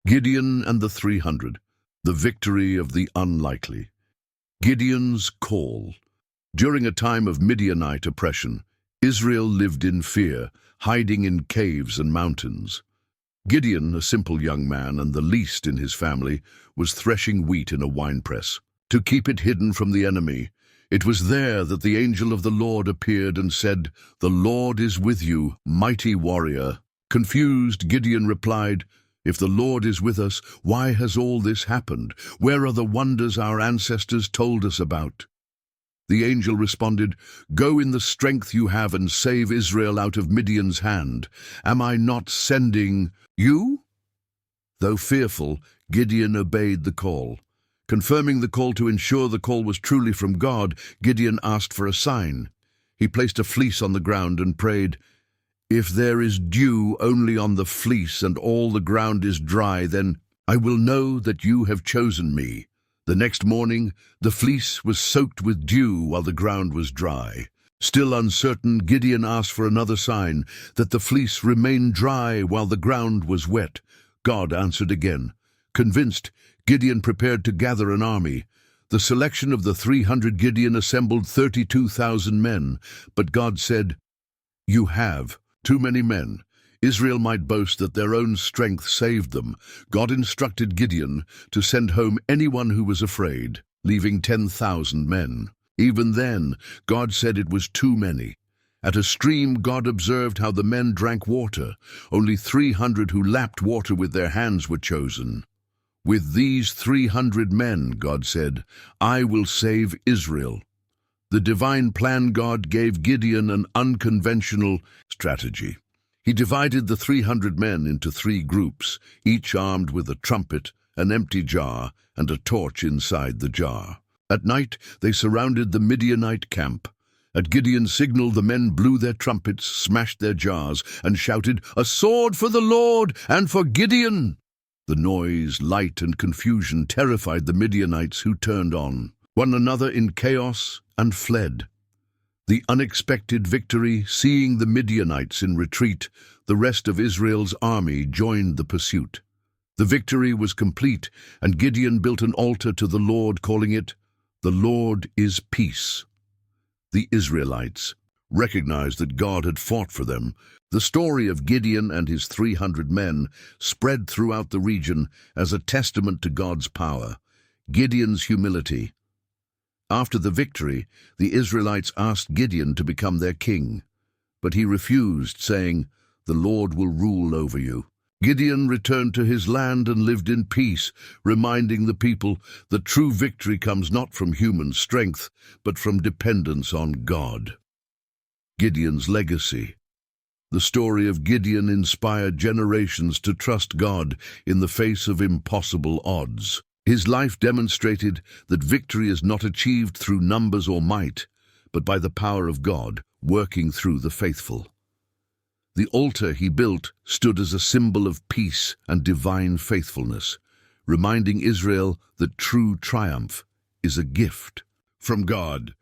Gideon and the 300, the victory of the unlikely. Gideon's call. During a time of Midianite oppression, Israel lived in fear, hiding in caves and mountains. Gideon, a simple young man and the least in his family, was threshing wheat in a winepress to keep it hidden from the enemy. It was there that the angel of the Lord appeared and said, "The Lord is with you, mighty warrior." Confused, Gideon replied, "If the Lord is with us, why has all this happened? Where are the wonders our ancestors told us about?" The angel responded, "Go in the strength you have and save Israel out of Midian's hand. Am I not sending you?" Though fearful, Gideon obeyed the call. Confirming the call to ensure the call was truly from God, Gideon asked for a sign. He placed a fleece on the ground and prayed, "If there is dew only on the fleece and all the ground is dry, then I will know that you have chosen me." The next morning, the fleece was soaked with dew while the ground was dry. Still uncertain, Gideon asked for another sign, that the fleece remained dry while the ground was wet. God answered again. Convinced, Gideon prepared to gather an army. The selection of the 300 Gideon assembled 32,000 men, but God said, "You have too many men." Israel might boast that their own strength saved them. God instructed Gideon to send home anyone who was afraid, leaving 10,000 men. Even then, God said it was too many. At a stream, God observed how the men drank water. Only 300 who lapped water with their hands were chosen. "With these 300 men," God said, "I will save Israel." The divine plan God gave Gideon an unconventional strategy. He divided the 300 men into 3 groups, each armed with a trumpet, an empty jar, and a torch inside the jar. At night, they surrounded the Midianite camp. At Gideon's signal, the men blew their trumpets, smashed their jars, and shouted, "A sword for the Lord and for Gideon!" The noise, light, and confusion terrified the Midianites, who turned on one another in chaos and fled. The unexpected victory, seeing the Midianites in retreat, the rest of Israel's army joined the pursuit. The victory was complete, and Gideon built an altar to the Lord, calling it, "The Lord is Peace." The Israelites recognized that God had fought for them. The story of Gideon and his 300 men spread throughout the region as a testament to God's power. Gideon's humility. After the victory, the Israelites asked Gideon to become their king, but he refused, saying, "The Lord will rule over you." Gideon returned to his land and lived in peace, reminding the people that true victory comes not from human strength, but from dependence on God. Gideon's legacy. The story of Gideon inspired generations to trust God in the face of impossible odds. His life demonstrated that victory is not achieved through numbers or might, but by the power of God working through the faithful. The altar he built stood as a symbol of peace and divine faithfulness, reminding Israel that true triumph is a gift from God.